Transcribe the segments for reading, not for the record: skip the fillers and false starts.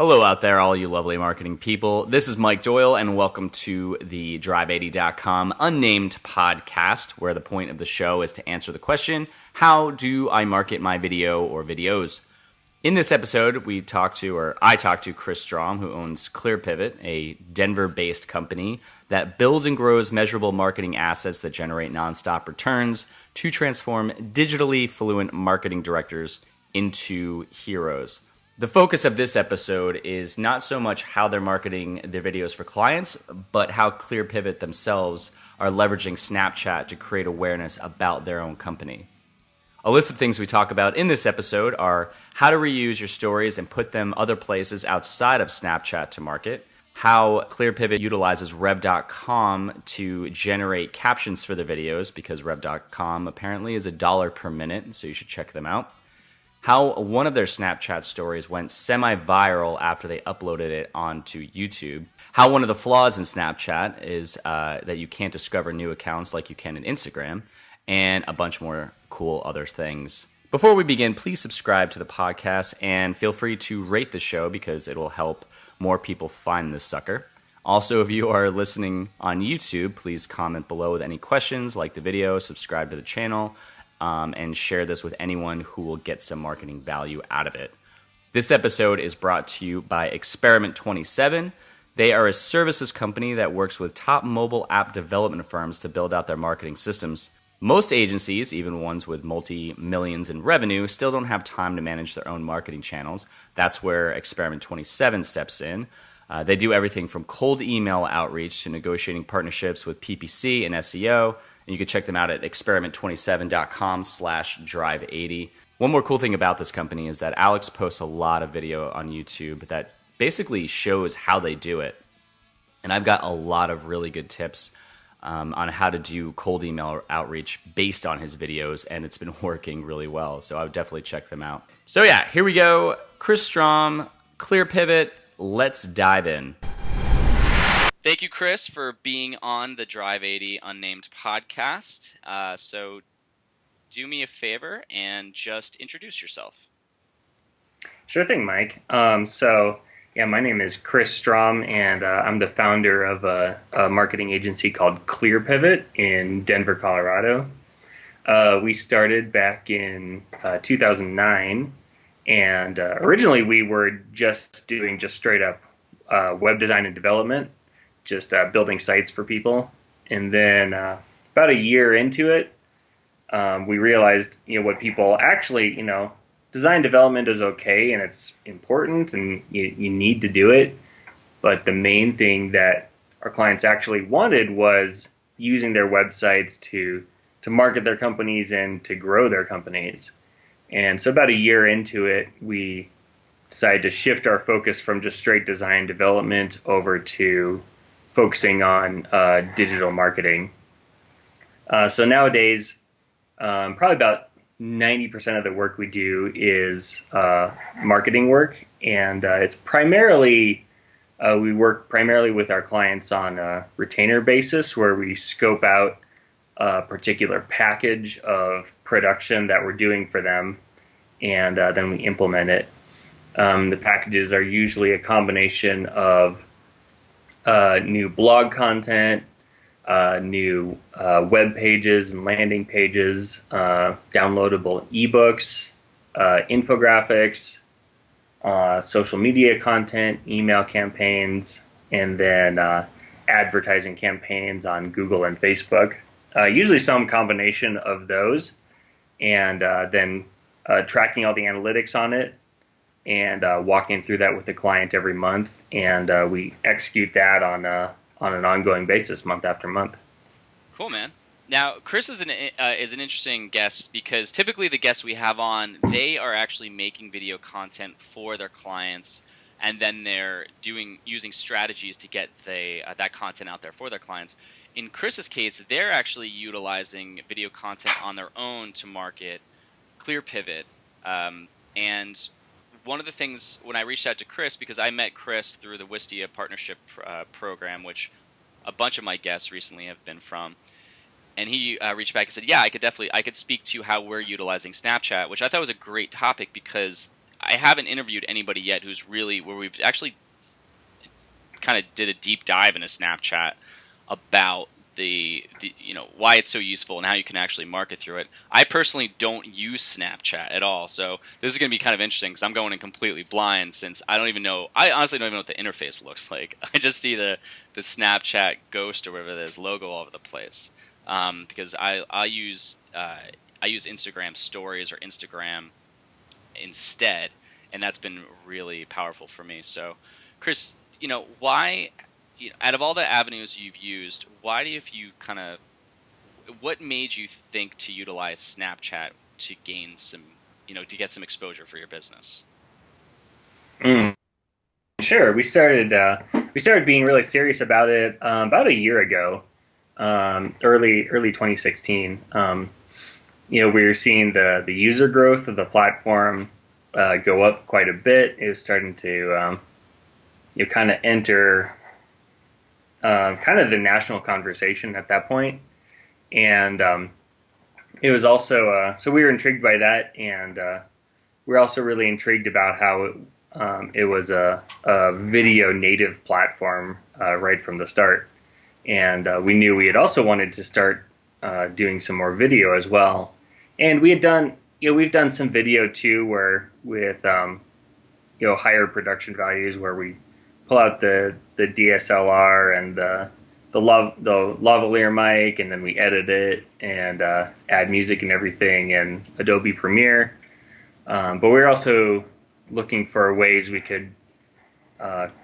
Hello out there, all you lovely marketing people. This is Mike Doyle, and welcome to the Drive80.com unnamed podcast, where the point of the show is to answer the question, how do I market my video or videos? In this episode, I talked to Chris Strom, who owns ClearPivot, a Denver-based company that builds and grows measurable marketing assets that generate nonstop returns to transform digitally fluent marketing directors into heroes. The focus of this episode is not so much how they're marketing their videos for clients, but how ClearPivot themselves are leveraging Snapchat to create awareness about their own company. A list of things we talk about in this episode are how to reuse your stories and put them other places outside of Snapchat to market, how ClearPivot utilizes Rev.com to generate captions for the videos, because Rev.com apparently is $1 per minute, so you should check them out. How one of their Snapchat stories went semi-viral after they uploaded it onto YouTube. How one of the flaws in Snapchat is that you can't discover new accounts like you can in Instagram, and a bunch more cool other things. Before we begin, please subscribe to the podcast and feel free to rate the show because it will help more people find this sucker. Also, if you are listening on YouTube, please comment below with any questions, like the video, subscribe to the channel, and share this with anyone who will get some marketing value out of it. This episode is brought to you by Experiment 27. They are a services company that works with top mobile app development firms to build out their marketing systems. Most agencies, even ones with multi-millions in revenue, still don't have time to manage their own marketing channels. That's where Experiment 27 steps in. They do everything from cold email outreach to negotiating partnerships with PPC and SEO. And you can check them out at experiment27.com/drive80. One more cool thing about this company is that Alex posts a lot of video on YouTube that basically shows how they do it. And I've got a lot of really good tips on how to do cold email outreach based on his videos, and it's been working really well. So I would definitely check them out. So yeah, here we go. Chris Strom, ClearPivot. Let's dive in. Thank you, Chris, for being on the Drive80 Unnamed podcast. So do me a favor and just introduce yourself. Sure thing, Mike. My name is Chris Strom, and I'm the founder of a marketing agency called ClearPivot in Denver, Colorado. We started back in 2009, and originally we were just doing straight up web design and development, just building sites for people. And then about a year into it, we realized, what people actually, design development is okay and it's important and you need to do it. But the main thing that our clients actually wanted was using their websites to market their companies and to grow their companies. And so about a year into it, we decided to shift our focus from just straight design development over to focusing on digital marketing. So nowadays, probably about 90% of the work we do is marketing work, and it's primarily we work primarily with our clients on a retainer basis, where we scope out a particular package of production that we're doing for them, and then we implement it. The packages are usually a combination of new blog content, new web pages and landing pages, downloadable ebooks, infographics, social media content, email campaigns, and then advertising campaigns on Google and Facebook. Usually some combination of those, and then tracking all the analytics on it, and walking through that with the client every month, and we execute that on an ongoing basis, month after month. Cool, man. Now, Chris is an interesting guest because typically the guests we have on, they are actually making video content for their clients, and then they're using strategies to get that content out there for their clients. In Chris's case, they're actually utilizing video content on their own to market ClearPivot, and one of the things when I reached out to Chris, because I met Chris through the Wistia partnership program, which a bunch of my guests recently have been from, and he reached back and said, yeah, I could speak to how we're utilizing Snapchat, which I thought was a great topic because I haven't interviewed anybody yet who's really where we've actually kind of did a deep dive into Snapchat about the why it's so useful and how you can actually market through it. I personally don't use Snapchat at all, so this is going to be kind of interesting because I'm going in completely blind since I honestly don't even know what the interface looks like. I just see the Snapchat ghost or whatever it is logo all over the place, because I use Instagram stories or Instagram instead, and that's been really powerful for me. So Chris, why, out of all the avenues you've used, why do you kind of, what made you think to utilize Snapchat to gain some, to get some exposure for your business? Sure. We started being really serious about it about a year ago, early 2016. We were seeing the user growth of the platform go up quite a bit. It was starting to kind of enter kind of the national conversation at that point. And it was also, so we were intrigued by that, and we were also really intrigued about how it was a video native platform right from the start. And we knew we had also wanted to start doing some more video as well. And we had done, we've done some video too, where with higher production values, where we pull out the DSLR and the lavalier mic, and then we edit it and add music and everything in Adobe Premiere. But we're also looking for ways we could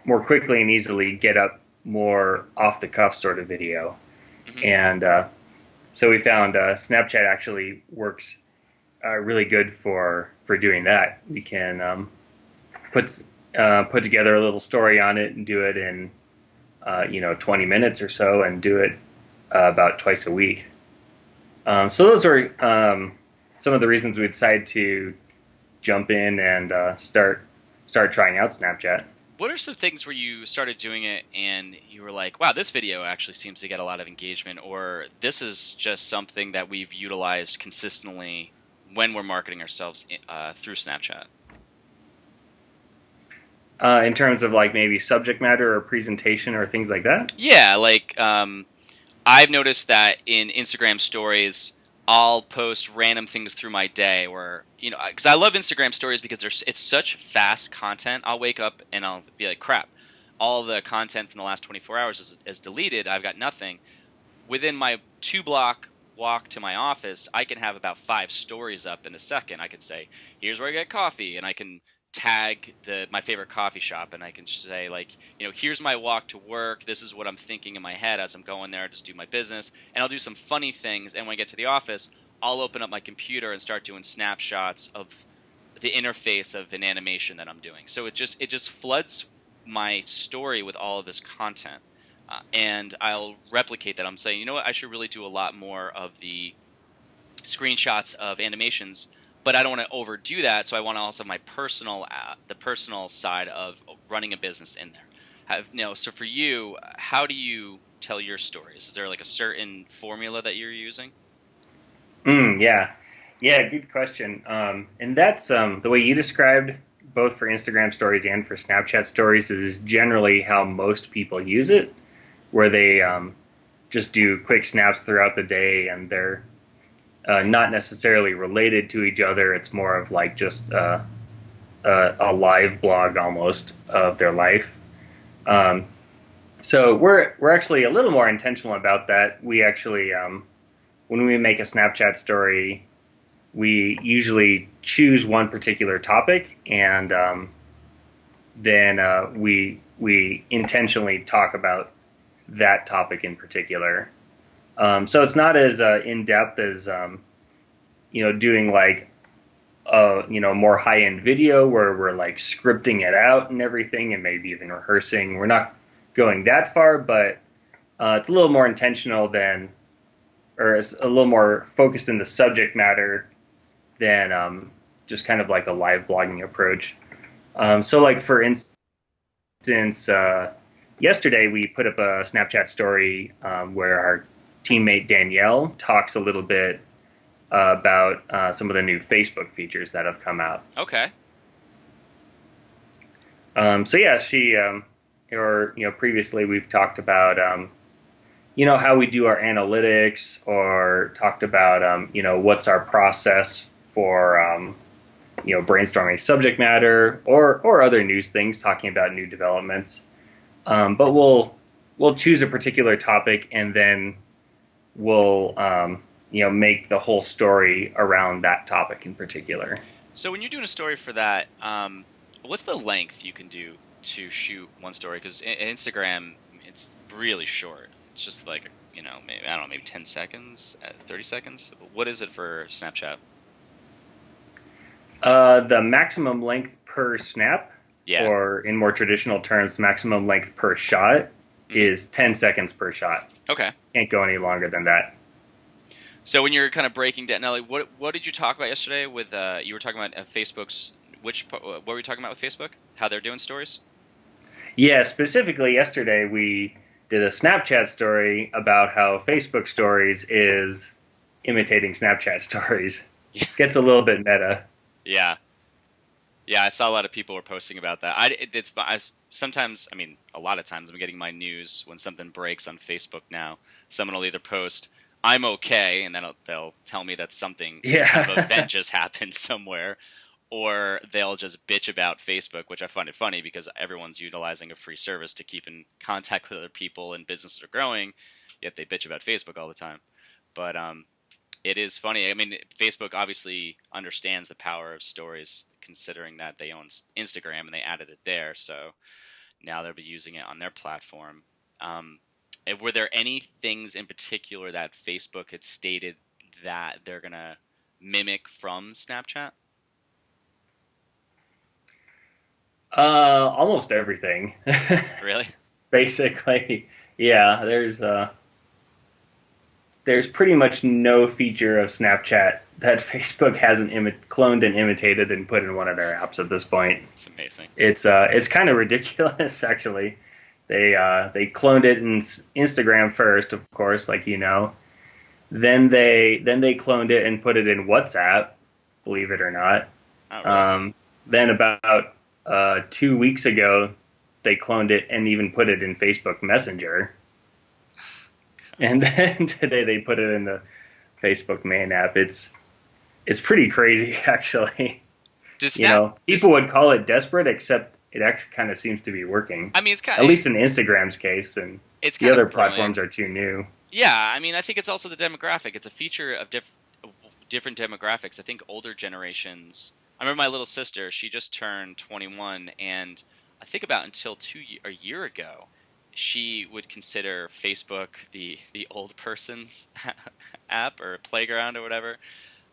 more quickly and easily get up more off-the-cuff sort of video. Mm-hmm. And so we found Snapchat actually works really good for doing that. We can put together a little story on it and do it in 20 minutes or so, and do it about twice a week. So those are some of the reasons we decided to jump in and start trying out Snapchat. What are some things where you started doing it and you were like, wow, this video actually seems to get a lot of engagement, or this is just something that we've utilized consistently when we're marketing ourselves through Snapchat? In terms of like maybe subject matter or presentation or things like that? Yeah, like I've noticed that in Instagram stories, I'll post random things through my day, or because I love Instagram stories because it's such fast content. I'll wake up and I'll be like, crap, all the content from the last 24 hours is deleted. I've got nothing. Within my 2-block walk to my office, I can have about 5 stories up in a second. I can say, here's where I get coffee, and I can tag my favorite coffee shop, and I can say, like, here's my walk to work, this is what I'm thinking in my head as I'm going there, just do my business, and I'll do some funny things. And when I get to the office, I'll open up my computer and start doing snapshots of the interface of an animation that I'm doing. So it just floods my story with all of this content, and I'll replicate that. I'm saying, you know what, I should really do a lot more of the screenshots of animations, but I don't want to overdo that, so I want to also have my the personal side of running a business in there. So for you, how do you tell your stories? Is there like a certain formula that you're using? Yeah, good question. And that's the way you described, both for Instagram stories and for Snapchat stories, is generally how most people use it, where they just do quick snaps throughout the day, and they're not necessarily related to each other. It's more of like just a live blog almost of their life. So we're actually a little more intentional about that. We actually, when we make a Snapchat story, we usually choose one particular topic, and then we intentionally talk about that topic in particular. So it's not as in-depth as doing like more high-end video where we're like scripting it out and everything, and maybe even rehearsing. We're not going that far, but it's a little more intentional or it's a little more focused in the subject matter than just kind of like a live blogging approach. So like for instance, yesterday we put up a Snapchat story where our teammate Danielle talks a little bit about some of the new Facebook features that have come out. Okay. So yeah, she or previously we've talked about how we do our analytics, or talked about what's our process for brainstorming subject matter, or other news things, talking about new developments. But we'll choose a particular topic, and then we'll make the whole story around that topic in particular. So when you're doing a story for that, what's the length you can do to shoot one story? Because Instagram, it's really short. It's just like, maybe, I don't know, maybe 10 seconds, 30 seconds. What is it for Snapchat? The maximum length per snap, Yeah. or in more traditional terms, maximum length per shot, is 10 seconds per shot. Okay. Can't go any longer than that. So when you're kind of breaking down, now, like, what did you talk about yesterday with, you were talking about Facebook's, what were you talking about with Facebook? How they're doing stories? Yeah, specifically yesterday we did a Snapchat story about how Facebook stories is imitating Snapchat stories. Yeah. Gets a little bit meta. Yeah. Yeah, I saw a lot of people were posting about that. Sometimes, I mean, a lot of times I'm getting my news when something breaks on Facebook now. Someone will either post, "I'm okay," and then they'll tell me that some kind of event just happened somewhere, or they'll just bitch about Facebook, which I find it funny because everyone's utilizing a free service to keep in contact with other people and businesses are growing, yet they bitch about Facebook all the time. But it is funny. I mean, Facebook obviously understands the power of stories, considering that they own Instagram and they added it there. So now they'll be using it on their platform. Were there any things in particular that Facebook had stated that they're going to mimic from Snapchat? Almost everything. Really? Basically, yeah. There's pretty much no feature of Snapchat that Facebook hasn't cloned and imitated and put in one of their apps at this point. It's amazing. It's kind of ridiculous, actually. They cloned it in Instagram first, of course, like Then they cloned it and put it in WhatsApp, believe it or not. Oh, really? Then about 2 weeks ago, they cloned it and even put it in Facebook Messenger. And then today they put it in the Facebook main app. It's pretty crazy, actually. People would call it desperate, except it actually kind of seems to be working. I mean, it's kind of, at least in Instagram's case, and the other platforms are too new. Yeah, I mean, I think it's also the demographic. It's a feature of different demographics. I think older generations. I remember my little sister. She just turned 21, and I think about until a year ago, she would consider Facebook the old person's app or playground or whatever.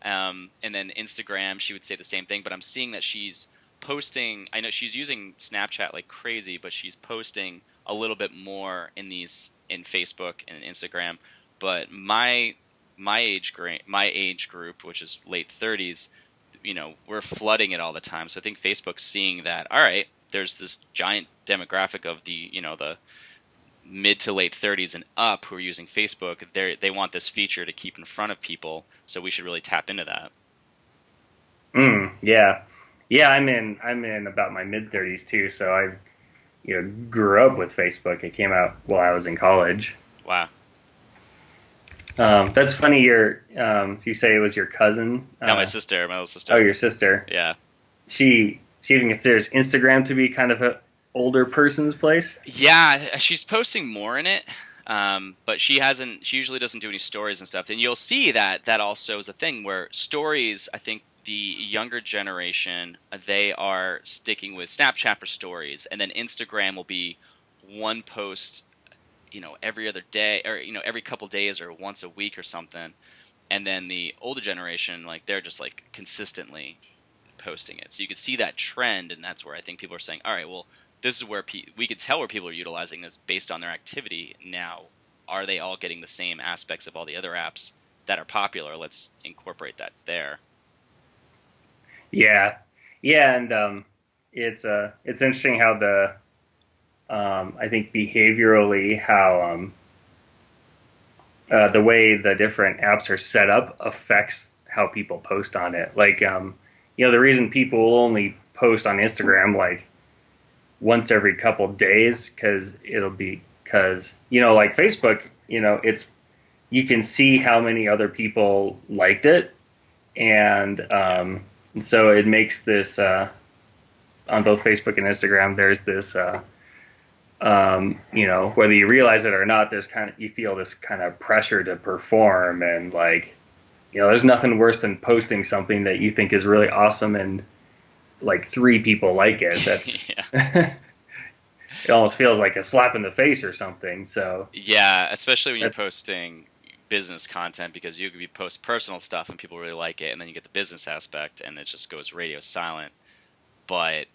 And then Instagram, she would say the same thing. But I'm seeing that she's posting. I know she's using Snapchat like crazy, but she's posting a little bit more in Facebook and Instagram. But my age group, which is late 30s, we're flooding it all the time. So I think Facebook's seeing that. All right, there's this giant demographic of the mid to late 30s and up who are using Facebook. They want this feature to keep in front of people, so we should really tap into that. Yeah. I'm in about my mid 30s too, so I grew up with Facebook. It came out while I was in college. Wow. That's funny. You say it was your cousin? No, my sister, my little sister. Oh, your sister. Yeah. She even considers Instagram to be kind of a older person's place? Yeah, she's posting more in it, but she usually doesn't do any stories and stuff. And you'll see that also is a thing where stories, I think the younger generation, they are sticking with Snapchat for stories, and then Instagram will be one post, every other day, or every couple days, or once a week or something. And then the older generation, like, they're just like consistently posting it. So you can see that trend, and that's where I think people are saying, all right, well, this is where we can tell where people are utilizing this based on their activity. Now, are they all getting the same aspects of all the other apps that are popular? Let's incorporate that there. Yeah, and it's interesting how I think behaviorally how the way the different apps are set up affects how people post on it. Like the reason people will only post on Instagram like once every couple days because like Facebook, it's you can see how many other people liked it, and so it makes this on both Facebook and Instagram. There's this whether you realize it or not, you feel this kind of pressure to perform, and like, there's nothing worse than posting something that you think is really awesome and like 3 people like it. That's it almost feels like a slap in the face or something. So yeah, especially when you're posting business content, because you could post personal stuff and people really like it, and then you get the business aspect and it just goes radio silent. But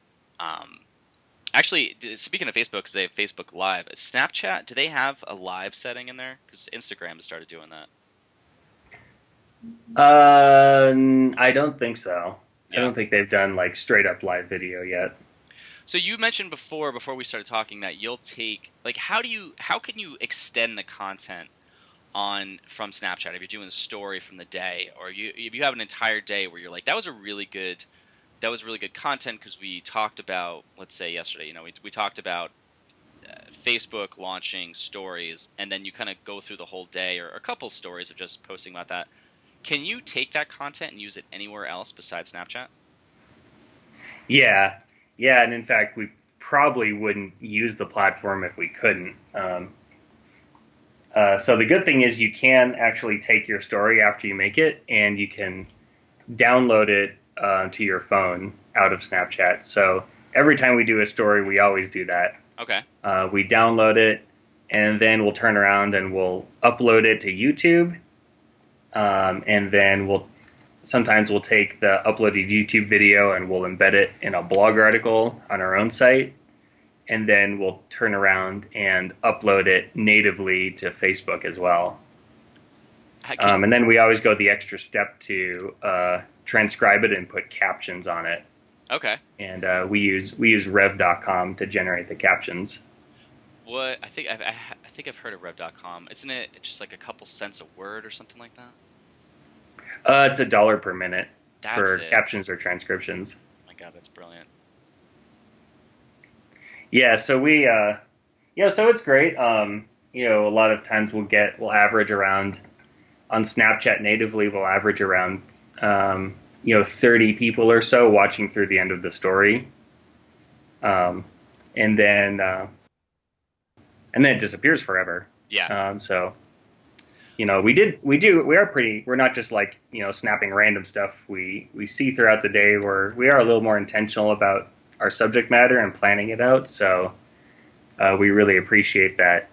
actually, speaking of Facebook, because they have Facebook Live, Snapchat, do they have a live setting in there? Because Instagram has started doing that. I don't think so. Yeah. I don't think they've done like straight up live video yet. So you mentioned before we started talking that you'll take, like, how can you extend the content from Snapchat if you're doing a story from the day, or if you have an entire day where you're like, that was really good content because we talked about, let's say yesterday, we talked about Facebook launching stories, and then you kind of go through the whole day or a couple stories of just posting about that. Can you take that content and use it anywhere else besides Snapchat? Yeah, and in fact, we probably wouldn't use the platform if we couldn't. So the good thing is you can actually take your story after you make it, and you can download it to your phone out of Snapchat. So every time we do a story, we always do that. Okay. We download it, and then we'll turn around and we'll upload it to YouTube. And then sometimes we'll take the uploaded YouTube video and we'll embed it in a blog article on our own site. And then we'll turn around and upload it natively to Facebook as well. And then we always go the extra step to transcribe it and put captions on it. Okay. And we use Rev.com to generate the captions. What I think I've heard of Rev.com. Isn't it just like a couple cents a word or something like that? It's $1 per minute for it. Captions or transcriptions. Oh my God, that's brilliant. Yeah, so so it's great. A lot of times we'll average around on Snapchat natively. We'll average around 30 people or so watching through the end of the story, and then it disappears forever. Yeah. We're not just like, snapping random stuff. We see throughout the day where we are a little more intentional about our subject matter and planning it out. So we really appreciate that.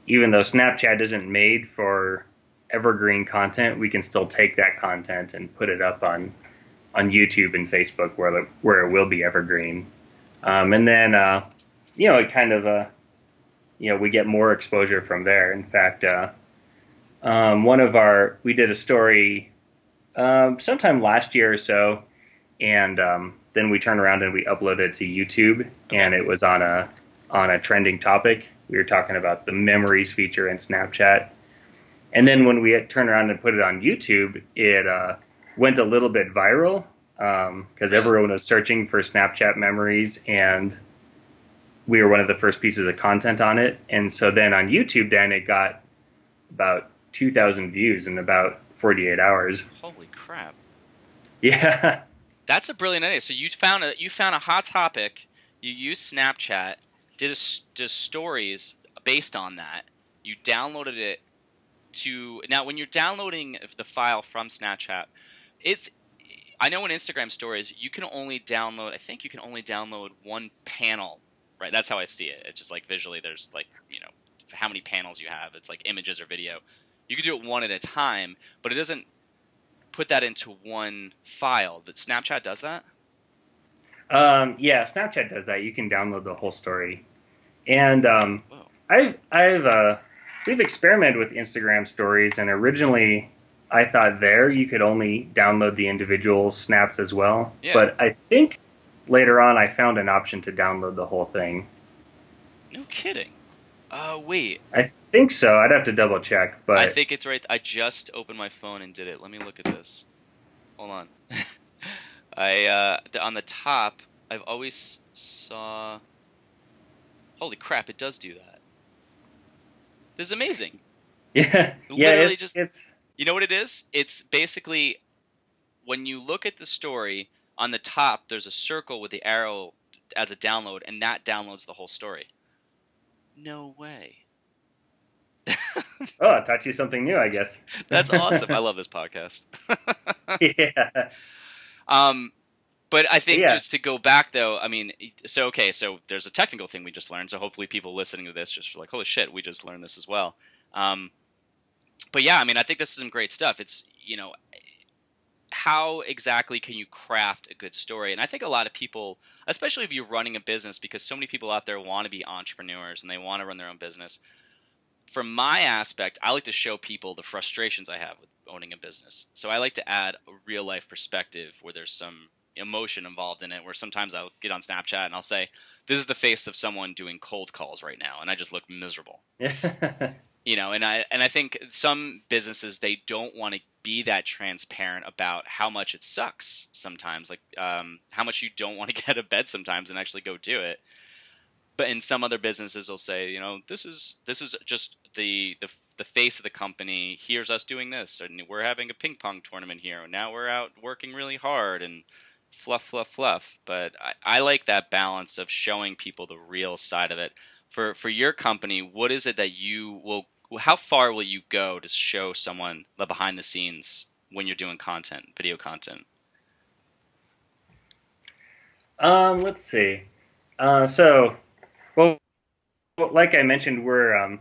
Even though Snapchat isn't made for evergreen content, we can still take that content and put it up on YouTube and Facebook where it will be evergreen. And then, it kind of, we get more exposure from there. In fact, we did a story sometime last year or so, and then we turned around and we uploaded it to YouTube, and it was on a trending topic. We were talking about the memories feature in Snapchat. And then when we turned around and put it on YouTube, it went a little bit viral because everyone was searching for Snapchat memories, and we were one of the first pieces of content on it. And so then on YouTube, it got about 2,000 views in about 48 hours. Holy crap. Yeah. That's a brilliant idea. So you found a hot topic, you used Snapchat, did stories based on that. You downloaded it now when you're downloading the file from Snapchat, I know in Instagram stories you can only download one panel, right? That's how I see it. It's just like visually there's like, how many panels you have. It's like images or video. You can do it one at a time, but it doesn't put that into one file. But Snapchat does that? Yeah, Snapchat does that. You can download the whole story. And we've experimented with Instagram stories, and originally I thought you could only download the individual snaps as well. Yeah. But I think later on I found an option to download the whole thing. No kidding. Wait. I think so. I'd have to double check, but I think it's right. I just opened my phone and did it. Let me look at this. Hold on. On the top, I've always saw. holy crap, it does do that. This is amazing. Yeah, Literally it's you know what it is? It's basically when you look at the story, on the top there's a circle with the arrow as a download, and that downloads the whole story. No way. oh, it taught you something new, I guess. That's awesome. I love this podcast. Yeah. But I think Yeah. just to go back though, I mean, so there's a technical thing we just learned. So hopefully people listening to this just are like, holy shit, we just learned this as well. But yeah, I mean, I think this is some great stuff. It's, how exactly can you craft a good story? And I think a lot of people, especially if you're running a business, because so many people out there want to be entrepreneurs and they want to run their own business. From my aspect, I like to show people the frustrations I have with owning a business. So I like to add a real life perspective where there's some emotion involved in it, where sometimes I'll get on Snapchat and I'll say, this is the face of someone doing cold calls right now, and I just look miserable. And I think some businesses, they don't want to be that transparent about how much it sucks sometimes, like how much you don't want to get out of bed sometimes and actually go do it. But in some other businesses, they'll say, this is just the face of the company. Here's us doing this, and we're having a ping pong tournament here, and now we're out working really hard and fluff, fluff, fluff. But I like that balance of showing people the real side of it. For your company, what is it that how far will you go to show someone the behind the scenes when you're doing content, video content? Let's see. Well, like I mentioned, we're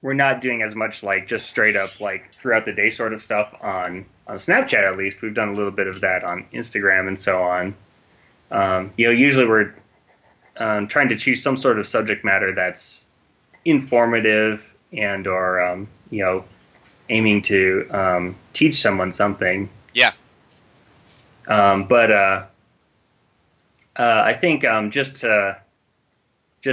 not doing as much like just straight up like throughout the day sort of stuff on Snapchat. At least we've done a little bit of that on Instagram and so on. Usually we're trying to choose some sort of subject matter that's informative and or aiming to teach someone something. Yeah. But I think just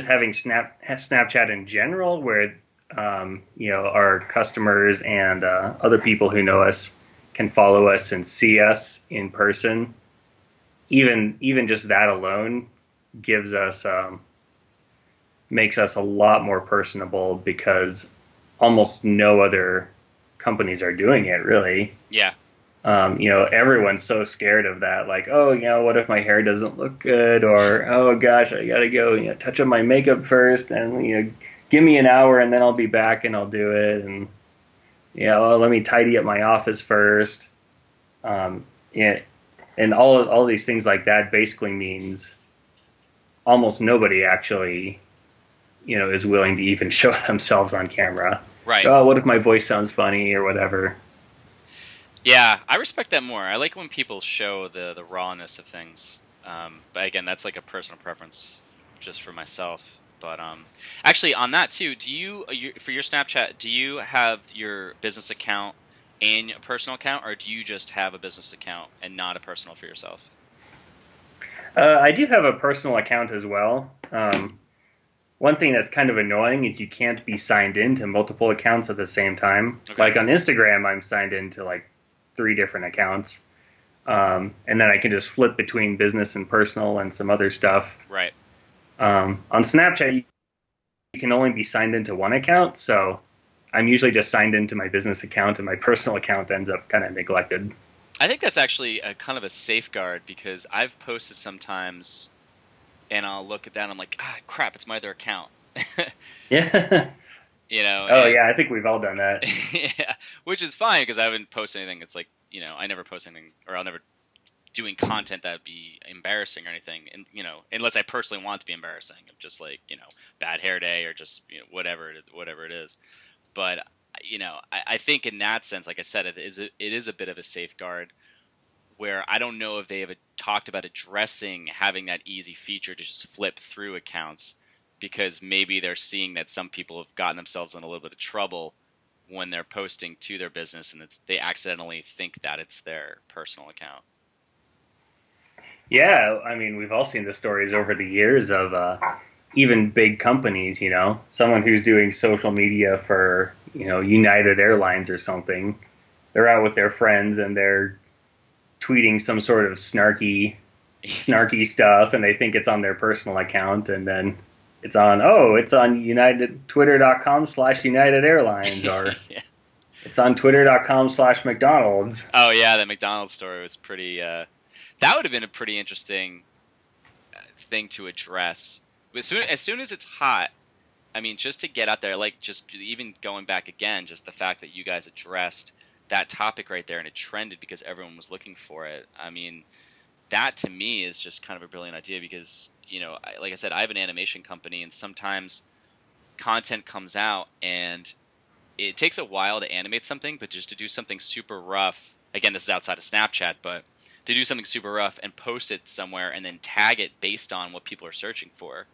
having Snapchat in general, where our customers and other people who know us can follow us and see us in person. Even just that alone gives us makes us a lot more personable, because almost no other companies are doing it, really. Yeah. Everyone's so scared of that. Like, oh, what if my hair doesn't look good? Or, oh gosh, I gotta go, touch up my makeup first, and give me an hour and then I'll be back and I'll do it. And let me tidy up my office first. And all these things like that basically means almost nobody actually, is willing to even show themselves on camera. Right. Oh, what if my voice sounds funny or whatever? Yeah, I respect that more. I like when people show the rawness of things. But again, that's like a personal preference just for myself. But actually, on that too, for your Snapchat, do you have your business account and a personal account, or do you just have a business account and not a personal for yourself? I do have a personal account as well. One thing that's kind of annoying is you can't be signed into multiple accounts at the same time. Okay. Like on Instagram, I'm signed into like 3 different accounts. And then I can just flip between business and personal and some other stuff. Right. On Snapchat, you can only be signed into one account. So I'm usually just signed into my business account, and my personal account ends up kind of neglected. I think that's actually a kind of a safeguard, because I've posted sometimes and I'll look at that and I'm like, crap, it's my other account. Yeah. Oh, yeah, I think we've all done that. Yeah, which is fine, because I haven't posted anything. It's like, I never post anything, or I'll never doing content that would be embarrassing or anything. And, unless I personally want to be embarrassing, of just like, bad hair day or just, whatever it is. But, I think in that sense, like I said, it is a bit of a safeguard, where I don't know if they have talked about addressing having that easy feature to just flip through accounts, because maybe they're seeing that some people have gotten themselves in a little bit of trouble when they're posting to their business, and they accidentally think that it's their personal account. Yeah, I mean, we've all seen the stories over the years of even big companies, someone who's doing social media for, United Airlines or something. They're out with their friends and they're tweeting some sort of snarky stuff, and they think it's on their personal account, and then it's on United Twitter.com/United Airlines, or Yeah. it's on Twitter.com/McDonald's. Oh yeah, that McDonald's story was pretty. That would have been a pretty interesting thing to address. As soon as it's hot, I mean, just to get out there, like just even going back again, just the fact that you guys addressed that topic right there and it trended because everyone was looking for it. I mean, that to me is just kind of a brilliant idea because, like I said, I have an animation company and sometimes content comes out and it takes a while to animate something, but just to do something super rough, again, this is outside of Snapchat, but to do something super rough and post it somewhere and then tag it based on what people are searching for,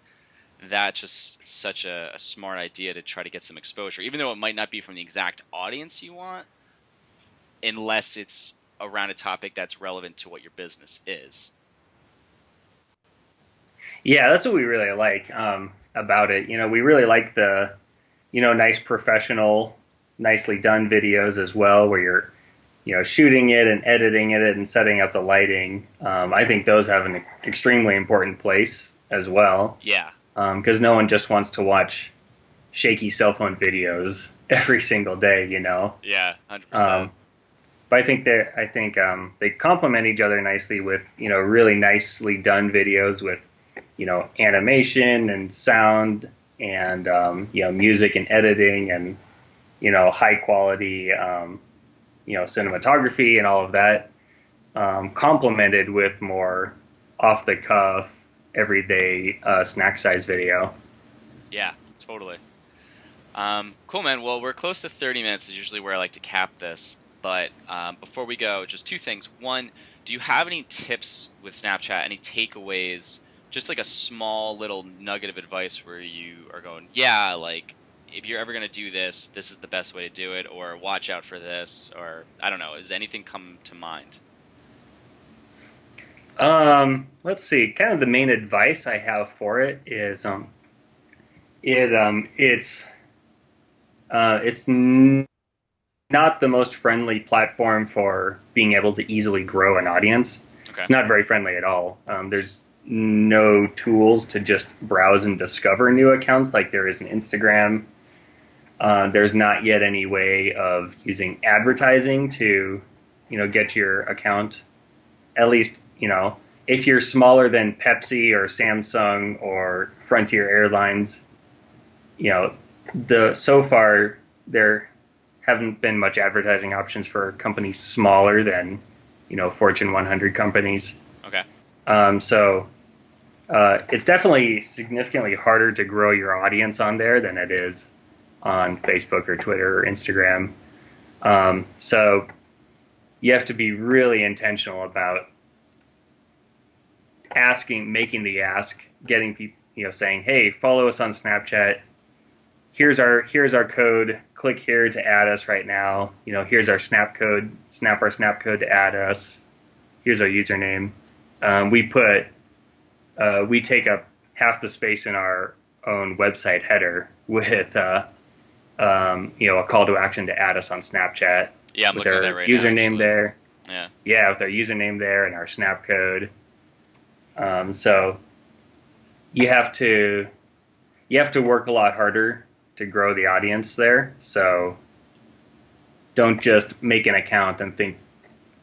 that's just such a smart idea to try to get some exposure, even though it might not be from the exact audience you want, unless it's around a topic that's relevant to what your business is. Yeah, that's what we really like about it. We really like the, nice professional, nicely done videos as well, where you're, shooting it and editing it and setting up the lighting. I think those have an extremely important place as well. Yeah. Because no one just wants to watch shaky cell phone videos every single day, Yeah, 100%. But I think they complement each other nicely with really nicely done videos with animation and sound and music and editing and high quality cinematography and all of that, complemented with more off the cuff everyday snack size video. Yeah, totally. Cool, man. Well, we're close to 30 minutes is usually where I like to cap this. But before we go, just two things. One, do you have any tips with Snapchat, any takeaways, just like a small little nugget of advice where you are going, yeah, like if you're ever going to do this, this is the best way to do it, or watch out for this, or I don't know. Does anything come to mind? Let's see. Kind of the main advice I have for it is it's not the most friendly platform for being able to easily grow an audience. Okay. It's not very friendly at all. There's no tools to just browse and discover new accounts like there is in Instagram. There's not yet any way of using advertising to, get your account. At least, if you're smaller than Pepsi or Samsung or Frontier Airlines, so far there haven't been much advertising options for companies smaller than, Fortune 100 companies. Okay. So it's definitely significantly harder to grow your audience on there than it is on Facebook or Twitter or Instagram. So you have to be really intentional about making the ask, getting people, saying, hey, follow us on Snapchat. Here's our code. Click here to add us right now. Here's our snap code. Snap our snap code to add us. Here's our username. We take up half the space in our own website header with a call to action to add us on Snapchat. Yeah, I'm with looking our at that right username now, there. Yeah, with our username there and our snap code. So you have to work a lot harder to grow the audience there. So don't just make an account and think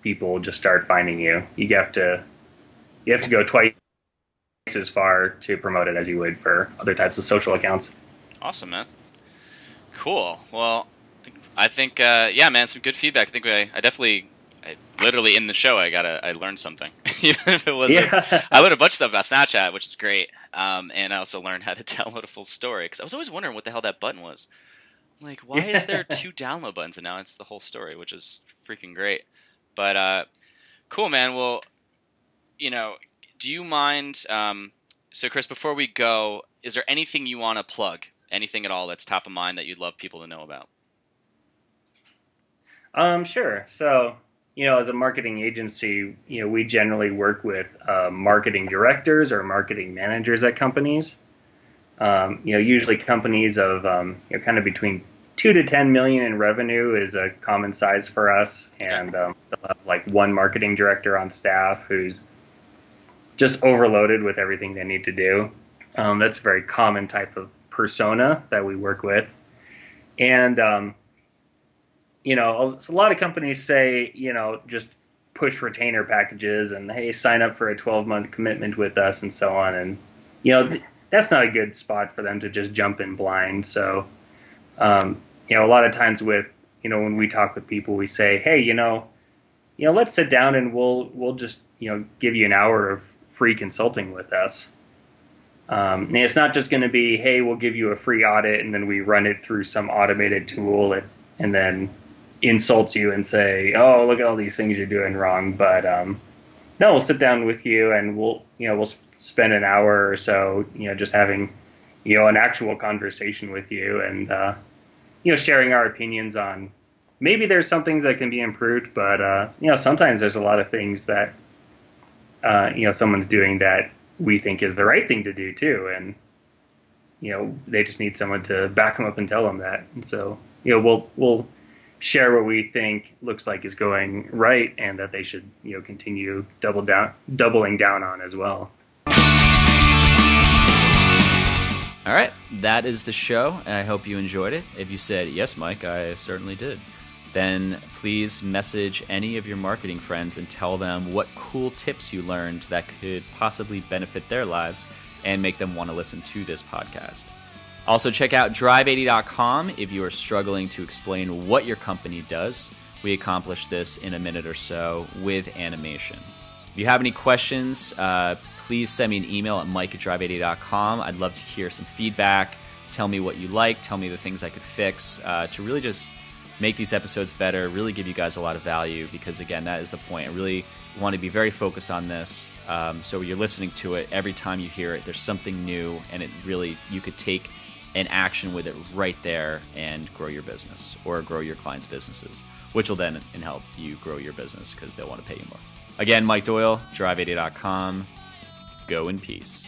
people will just start finding you. You have to go twice as far to promote it as you would for other types of social accounts. Awesome, man. Cool. Well, I think yeah, man, some good feedback. I think I literally in the show I learned something. Even if it wasn't, I learned a bunch of stuff about Snapchat, which is great. And I also learned how to download a full story because I was always wondering what the hell that button was. I'm like, why is there 2 download buttons? And now it's the whole story, which is freaking great. But cool, man. Well, do you mind? So, Chris, before we go, is there anything you want to plug? Anything at all that's top of mind that you'd love people to know about? Sure. So, as a marketing agency, we generally work with marketing directors or marketing managers at companies. Usually companies of kind of between 2 to 10 million in revenue is a common size for us, and they'll have like one marketing director on staff who's just overloaded with everything they need to do. That's a very common type of persona that we work with. And, so a lot of companies say, just push retainer packages and, hey, sign up for a 12-month commitment with us and so on. And, that's not a good spot for them to just jump in blind. So, a lot of times when we talk with people, we say, hey, let's sit down and we'll just, give you an hour of free consulting with us. And it's not just going to be, hey, we'll give you a free audit and then we run it through some automated tool and then insults you and say, oh, look at all these things you're doing wrong. But no, we'll sit down with you and we'll spend an hour or so, just having, an actual conversation with you and, sharing our opinions on maybe there's some things that can be improved, but, sometimes there's a lot of things that, someone's doing that we think is the right thing to do too. And, they just need someone to back them up and tell them that. And so, we'll share what we think looks like is going right and that they should, continue doubling down on as well. All right, that is the show. I hope you enjoyed it. If you said, yes, Mike, I certainly did, then please message any of your marketing friends and tell them what cool tips you learned that could possibly benefit their lives and make them want to listen to this podcast. Also, check out drive80.com if you are struggling to explain what your company does. We accomplish this in a minute or so with animation. If you have any questions, please send me an email at mike@drive80.com. I'd love to hear some feedback. Tell me what you like. Tell me the things I could fix to really just make these episodes better, really give you guys a lot of value because, again, that is the point. I really want to be very focused on this. So you're listening to it. Every time you hear it, there's something new, and it really, you could take an action with it right there and grow your business or grow your clients' businesses, which will then help you grow your business because they'll want to pay you more. Again, Mike Doyle, drive80.com. Go in peace.